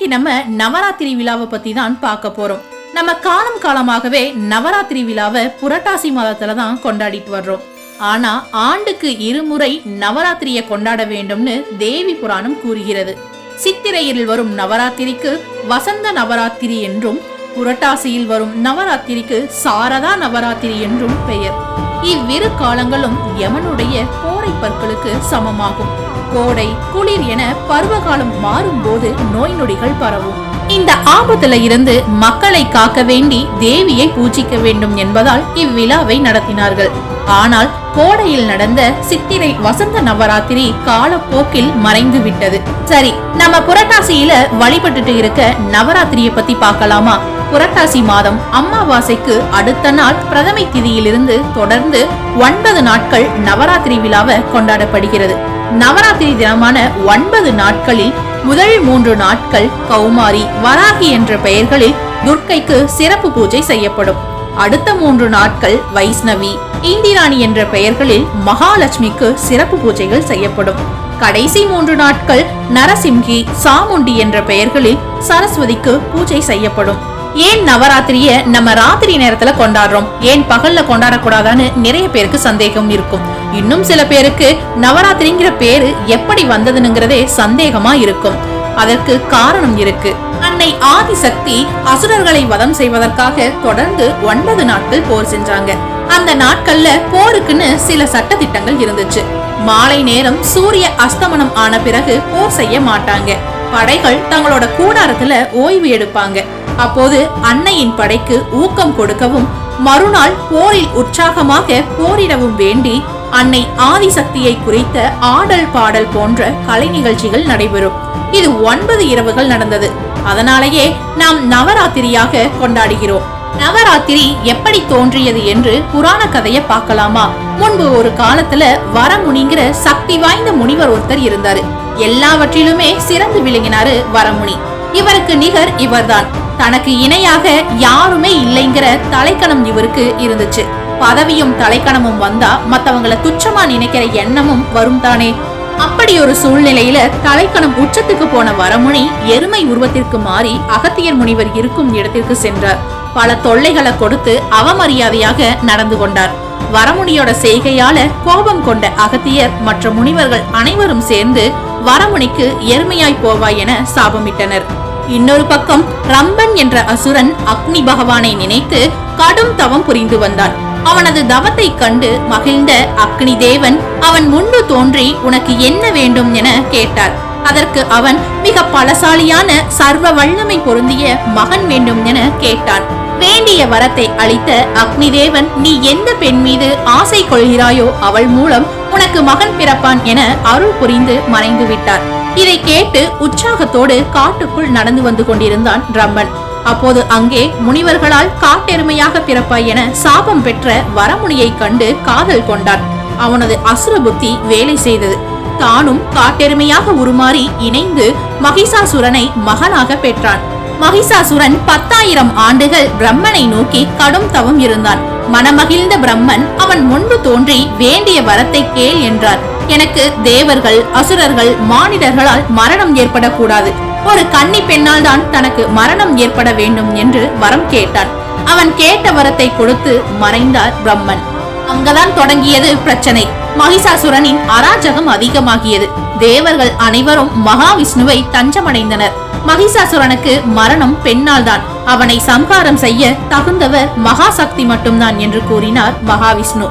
இன்னைக்கு நம்ம நவராத்திரி விழாவை பத்தி தான் பார்க்க போறோம். நம்ம காலமாகவே நவராத்திரி விழாவை புரட்டாசி மாதத்துல தான் கொண்டாடிட்டு வர்றோம். ஆனா ஆண்டுக்கு இருமுறை நவராத்திரியை கொண்டாட வேண்டும்னு தேவி புராணம் கூறுகிறது. சித்திரையில் வரும் நவராத்திரிக்கு வசந்த நவராத்திரி என்றும், புரட்டாசியில் வரும் நவராத்திரிக்கு சாரதா நவராத்திரி என்றும் பெயர். இவ்விரு காலங்களும் யமனுடைய கோடை பற்களுக்கு சமமாகும். கோடை குளிர் என பருவகாலம் மாறும் போது நோய் நொடிகள் பரவும். இந்த ஆபத்துல இருந்து மக்களை காக்க வேண்டி தேவியை பூஜிக்க வேண்டும் என்பதால் இவ்விழாவை நடத்தினார்கள். ஆனால் கோடையில் நடந்த சித்திரை வசந்த நவராத்திரி காலப்போக்கில் மறைந்து விட்டது. சரி, நம்ம புரட்டாசியில வழிபட்டுட்டு இருக்க நவராத்திரியை பத்தி பார்க்கலாமா? புரட்டாசி மாதம் அமாவாசைக்கு அடுத்த நாள் பிரதமை திதியிலிருந்து தொடர்ந்து 9 நாட்கள் நவராத்திரி விழாவை கொண்டாடப்படுகிறது. நவராத்திரி தினமான 9 நாட்களில் முதல் 3 நாட்கள் கௌமாரி, வராகி என்ற பெயர்களில் துர்க்கைக்கு சிறப்பு பூஜை செய்யப்படும். அடுத்த 3 நாட்கள் வைஷ்ணவி, இந்திராணி என்ற பெயர்களில் மகாலட்சுமிக்கு சிறப்பு பூஜைகள் செய்யப்படும். கடைசி 3 நாட்கள் நரசிம்ஹி, சாமுண்டி என்ற பெயர்களில் சரஸ்வதிக்கு பூஜை செய்யப்படும். ஏன் நவராத்திரிய நம்ம ராத்திரி நேரத்துல கொண்டாடுறோம், ஏன் பகல்ல கொண்டாடக்கூடாதான்னு நிறைய பேருக்கு சந்தேகம் இருக்கும். இன்னும் சில பேருக்கு நவராத்திரிங்கிற பேரு எப்படி வந்ததுங்கிறதே சந்தேகமா இருக்கும். அதற்கு காரணம் இருக்கு. அன்னை ஆதிசக்தி அசுரர்களை வதம் செய்வதற்காக தொடர்ந்து 9 நாட்கள் போர் செஞ்சாங்க. அந்த நாட்கள்ல போருக்குன்னு சில சட்ட திட்டங்கள் இருந்துச்சு. மாலை நேரம் சூரிய அஸ்தமனம் ஆன பிறகு போர் செய்ய மாட்டாங்க. படைகள் தங்களோட கூடாரத்துல ஓய்வு எடுப்பாங்க. அப்போது அன்னையின் படைக்கு ஊக்கம் கொடுக்கவும், மறுநாள் போரில் உற்சாகமாக போரிடவும் வேண்டி அன்னை ஆதிசக்தியை குறித்த ஆடல் பாடல் போன்ற கலை நிகழ்ச்சிகள் நடைபெறும். இது 9 இரவுகள் நடந்தது. அதனாலேயே நாம் நவராத்திரியாக கொண்டாடுகிறோம். நவராத்திரி எப்படி தோன்றியது என்று புராண கதையை பார்க்கலாமா? முன்பு ஒரு காலத்துல வரமுனிங்கிற சக்தி வாய்ந்த முனிவர் ஒருத்தர் இருந்தாரு. எல்லாவற்றிலுமே சிறந்து விளங்கினாரு வரமுனி. இவருக்கு நிகர் இவர்தான். தனக்கு இணையாக யாருமே இல்லைங்கிற தலைக்கணம் இவருக்கு இருந்துச்சு. பதவியும் தலைக்கணமும் வந்தா மத்தவங்களை துச்சமா நினைக்கிற எண்ணமும் வரும் தானே. அப்படி ஒரு சூழ்நிலையில தலைக்கணம் உச்சத்துக்கு போன வரமுனி எருமை உருவத்திற்கு மாறி அகத்தியர் முனிவர் இருக்கும் இடத்திற்கு சென்றார். பல தொல்லைகளை கொடுத்து அவமரியாதையாக நடந்து கொண்டார். வரமுனியோட செய்கையால கோபம் கொண்ட அகத்தியர் மற்ற முனிவர்கள் அனைவரும் சேர்ந்து வரமுனிக்கு எருமையாய் போவாய் என சாபமிட்டனர். இன்னொரு பக்கம் ரம்பன் என்ற அசுரன் அக்னி பகவானை நினைத்து கடும் தவம் புரிந்து வந்தான். அவனது தவத்தை கண்டு மகிழ்ந்த அக்னி தேவன் அவன் முன்பு தோன்றி உனக்கு என்ன வேண்டும் என கேட்டார். அதற்கு அவன் மிக பலசாலியான சர்வ வல்லமை பொருந்திய மகன் வேண்டும் என கேட்டான். வேண்டிய வரத்தை அளித்த அக்னி தேவன், நீ எந்த பெண் மீது ஆசை கொள்கிறாயோ அவள் மூலம் உனக்கு மகன் பிறப்பான் என அருள் புரிந்து மறைந்து விட்டார். இதை கேட்டு உற்சாகத்தோடு காட்டுக்குள் நடந்து வந்து கொண்டிருந்தான் ரம்பன். அப்போது அங்கே முனிவர்களால் காட்டெருமையாக பிறப்பாய் என சாபம் பெற்ற வரமுனியை கண்டு காதல் கொண்டான். அவனது அசுர புத்தி வேலை செய்தது. தானும் காட்டெருமையாக உருமாறி இணைந்து மகிஷாசுரனை மகனாக பெற்றான். மகிஷாசுரன் 10,000 ஆண்டுகள் பிரம்மனை நோக்கி கடும் தவம் இருந்தான். மனமகிழ்ந்த பிரம்மன் அவன் முன்பு தோன்றி வேண்டிய வரத்தை கேள் என்றார். எனக்கு தேவர்கள், அசுரர்கள், மானிடர்களால் மரணம் ஏற்படக்கூடாது. ஒரு கன்னி பெண்ணால் தான் தனக்கு மரணம் ஏற்பட வேண்டும் என்று வரம் கேட்டான். அவன் கேட்ட வரத்தை கொடுத்து மறைந்தார் பிரம்மன். அங்கதான் தொடங்கியது பிரச்சனை. மகிஷாசுரனின் அராஜகம் அதிகமாகியது. தேவர்கள் அனைவரும் மகாவிஷ்ணுவை தஞ்சமடைந்தனர். மகிஷாசுரனுக்கு மரணம் பெண்ணால் தான். அவனை சம்ஹாரம் செய்ய தகுந்தவர் மகாசக்தி மட்டும்தான் என்று கூறினார் மகாவிஷ்ணு.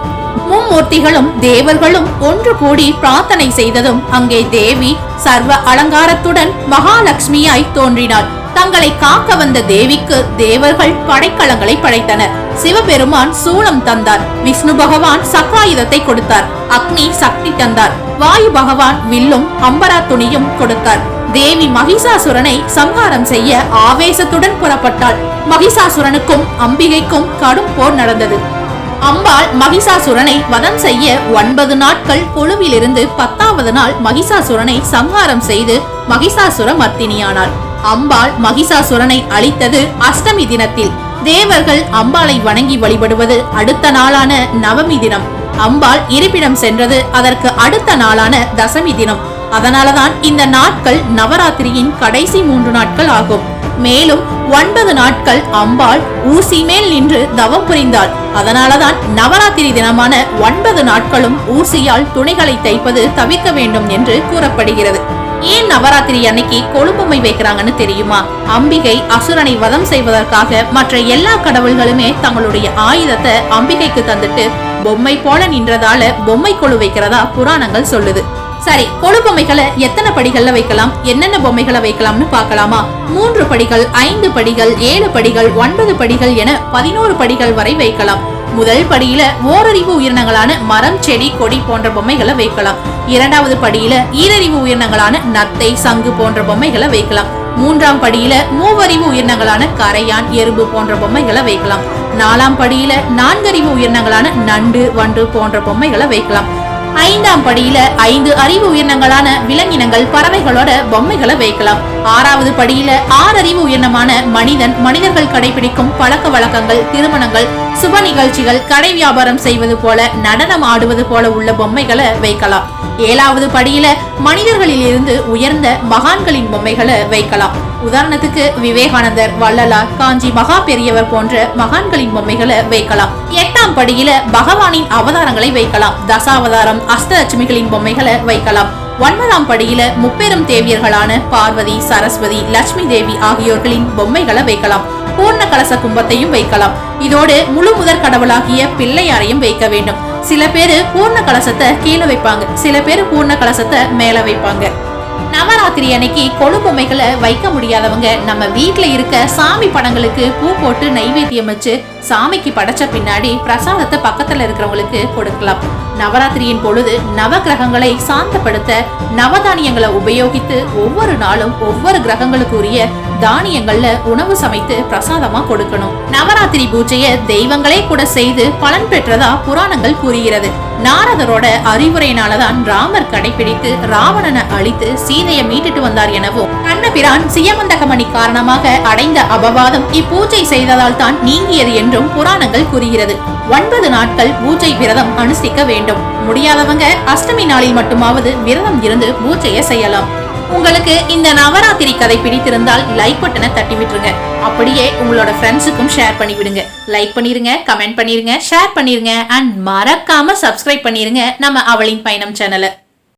மும்மூர்த்திகளும் தேவர்களும் ஒன்று கூடி பிரார்த்தனை செய்ததும் அங்கே தேவி சர்வ அலங்காரத்துடன் மகாலட்சுமியாய் தோன்றினாள். தங்களை காக்க வந்த தேவிக்கு தேவர்கள் படைக்கலங்களை படைத்தனர். சிவபெருமான் சூலம் தந்தார். விஷ்ணு பகவான் சக்காயுதத்தை கொடுத்தார். அக்னி சக்தி தந்தார். வாயு பகவான் வில்லும் அம்பரா துணியும் கொடுத்தார். தேவி மகிஷாசுரனை சம்ஹாரம் செய்ய ஆவேசத்துடன் புறப்பட்டாள். மகிஷாசுரனுக்கும் அம்பிகைக்கும் கடும் போர் நடந்தது. அம்பாள் மகிஷாசுரனை வதம் செய்ய 9 நாட்கள் குழுவிலிருந்து 10வது நாள் மகிஷாசுரனை சம்ஹாரம் செய்து மகிஷாசுர மர்த்தினியானாள். அம்பாள் மகிஷாசுரனை அழித்தது அஷ்டமி தினத்தில். தேவர்கள் அம்பாளை வணங்கி வழிபடுவது அடுத்த நாளான நவமி தினம். அம்பாள் இருப்பிடம் சென்றது அதற்கு அடுத்த நாளான தசமி தினம். அதனாலதான் இந்த நாட்கள் நவராத்திரியின் கடைசி 3 நாட்கள் ஆகும். மேலும் 9 நாட்கள் அம்பாள் ஊசி மேல் நின்று தவம் புரிந்தாள். அதனாலதான் நவராத்திரி தினமான 9 நாட்களும் ஊசியால் துணிகளை தைப்பது தவிர்க்க வேண்டும் என்று கூறப்படுகிறது. ஏன் நவராத்திரி அன்னைக்கு கொழும்பொம்மை வைக்கிறாங்கன்னு தெரியுமா? அம்பிகை அசுரனை வதம் செய்வதற்காக மற்ற எல்லா கடவுள்களுமே தங்களுடைய ஆயுதத்தை அம்பிகைக்கு தந்துட்டு பொம்மை போல நின்றதால பொம்மை கொழு வைக்கிறதா புராணங்கள் சொல்லுது. சரி, கொழு பொம்மைகளை எத்தனை படிகள்ல வைக்கலாம், என்னென்ன பொம்மைகளை வைக்கலாம்னு பார்க்கலாமா? 3 படிகள், 5 படிகள், 7 படிகள், 9 படிகள் என 11 படிகள் வரை வைக்கலாம். முதல் படியில ஓரறிவு உயிரினங்களான மரம், செடி, கொடி போன்ற பொம்மைகளை வைக்கலாம். 2வது படியில ஈரறிவு உயிரினங்களான நத்தை, சங்கு போன்ற பொம்மைகளை வைக்கலாம். 3ஆம் படியில மூவறிவு உயிரினங்களான கரையான், எறும்பு போன்ற பொம்மைகளை வைக்கலாம். 4ஆம் படியில 4 உயிரினங்களான நண்டு, வண்டு போன்ற பொம்மைகளை வைக்கலாம். 5ஆம் படியில 5 அறிவு உயிரினங்களான விலங்கினங்கள், பறவைகளோட பொம்மைகளை வைக்கலாம். 6வது படியில 6 அறிவு உயிரினமான மனிதன், மனிதர்கள் கடைபிடிக்கும் பழக்க வழக்கங்கள், திருமணங்கள், சுப நிகழ்ச்சிகள், கடை வியாபாரம் செய்வது போல, நடனம் ஆடுவது போல உள்ள பொம்மைகளை வைக்கலாம். 7வது படியில மனிதர்களில் இருந்து உயர்ந்த மகான்களின் பொம்மைகளை வைக்கலாம். உதாரணத்துக்கு விவேகானந்தர், வள்ளலார், காஞ்சி மகா பெரியவர் போன்ற மகான்களின் பொம்மைகளை வைக்கலாம். 8ஆம் படியில பகவானின் அவதாரங்களை வைக்கலாம். தசாவதாரம், அஷ்டலட்சுமிகளின் பொம்மைகளை வைக்கலாம். 9ஆம் படியில முப்பெரும் தேவியர்களான பார்வதி, சரஸ்வதி, லட்சுமி தேவி ஆகியோர்களின் பொம்மைகளை வைக்கலாம். பூர்ண கலச கும்பத்தையும் வைக்கலாம். இதோடு முழு முதற் கடவுளாகிய பிள்ளையாரையும் வைக்க வேண்டும். சில பேரு பூர்ண கலசத்தை கீழே வைப்பாங்க, சில பேரு பூர்ண கலசத்தை மேல வைப்பாங்க. நவராத்திரி அன்னைக்கு கொழு பொம்மைகளை வைக்க முடியாதவங்க நம்ம வீட்டுல இருக்க சாமி படங்களுக்கு பூ போட்டு நைவேத்தியம் வச்சு சாமிக்கு படைச்ச பின்னாடி பிரசாதத்தை பக்கத்துல இருக்கிறவங்களுக்கு கொடுக்கலாம். நவராத்திரியின் பொழுது நவ கிரகங்களை சாந்தப்படுத்த நவதானியங்களை உபயோகித்து ஒவ்வொரு நாளும் ஒவ்வொரு கிரகங்களுக்கு உரிய தானியங்கள்ல உணவு சமைத்து பிரசாதமா கொடுக்கணும். நவராத்திரி பூஜைய தெய்வங்களே கூட செய்து பலன் பெற்றதா புராணங்கள் கூறுகிறது. நாரதரோட அறிவுரையினாலதான் ராமர் கடைபிடித்து ராவணனை அழித்து சீதையை மீட்டுட்டு வந்தார் எனவும், கண்ணபிரான் சியமந்தகமணி காரணமாக அடைந்த அபவாதம் இப்பூஜை செய்ததால் தான் நீங்கியது என்றும் புராணங்கள் கூறுகிறது. 9 நாட்கள் பூஜை விரதம் அனுஷ்டிக்க வேண்டும். முடியாதவங்க அஷ்டமி நாளில் மட்டுமாவது விரதம் இருந்து பூஜையை செய்யலாம். உங்களுக்கு இந்த நவராத்திரி கதை பிடித்திருந்தால் லைக் பட்டனை தட்டி விட்டுருங்க. அப்படியே உங்களோட ஃப்ரெண்ட்ஸுக்கும் ஷேர் பண்ணி விடுங்க. லைக் பண்ணிருங்க, கமெண்ட் பண்ணிருங்க, ஷேர் பண்ணிருங்க அண்ட் மறக்காம சப்ஸ்கிரைப் பண்ணிருங்க நம்ம அவளின் பயணம் சேனலை.